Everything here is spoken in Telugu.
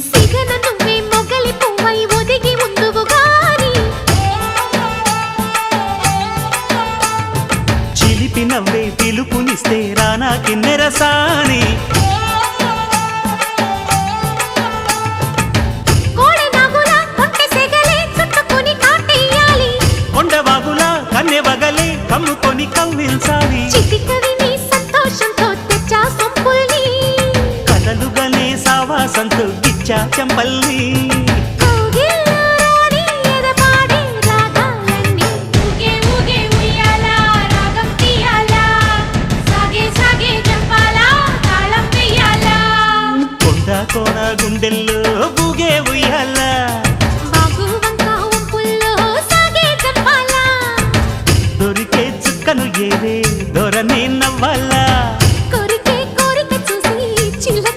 సిగన నువ్వే మొగలి పువ్వై ఒదిగి ఉందువు గాని చిలిపి నవ్వే పిలుపునిస్తే రానా కిన్నెరసాని కన్నెవగలే కమ్ముకొని కవ్విల్సాలి చిటికవిని సంతోషంతో తెచ్చా సొంపుల్ని కథలుగనే సావాసంతో గిచ్చా చెంపల్ని కొండ కోన గుండెల్లో